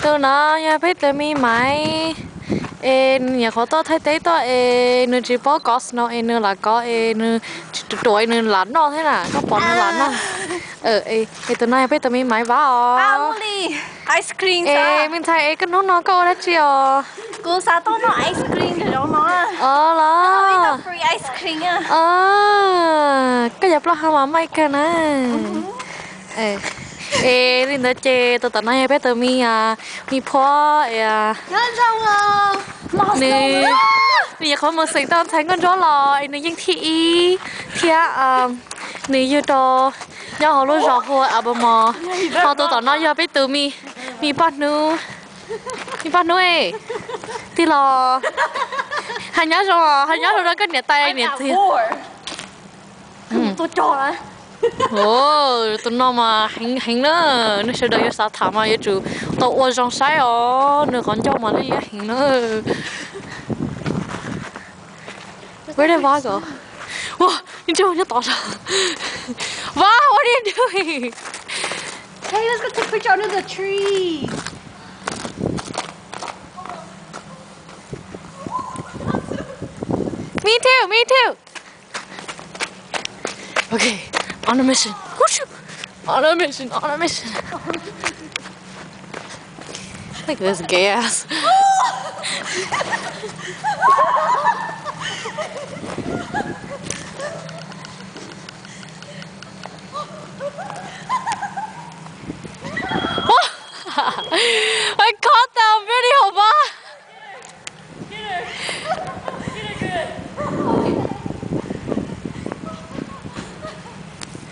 tôi nói nhà biết tôi mi máy nhà khó tôi thấy tế tôi nơi chỉ có nó nơi là có nơi tuổi nơi lắn nó thế nào có bọn nơi lắn nó tôi nói biết tôi mi máy vào ice cream sao mình thấy cái nó có đấy chiều cô sao tôi nó ice cream thì đâu nó là free ice cream á cái dập lo mà mai cái nè nên đó chê tôi tận nói biết tôi mi phó nè nè có mộtสิ่งtao thấy con chó lò nè nhưng thị nè như đó nhớ họ luôn rõ hồ à bờ mò họ tôi tận nói biết tôi mi bắt nu thì lò hay nhớ rồi đó cái nhẹ tay nhẹ thì tôi cho đấy ồ tụi nó mà hành nữa nó sẽ đợi sao thả mà vậy chú tao uống trong say nữa còn cho mà nó hành nữa where did I go wow you doing it awesome wow what are you doing hey let's go take a picture under the tree me too okay on a mission on a mission look at this gay ass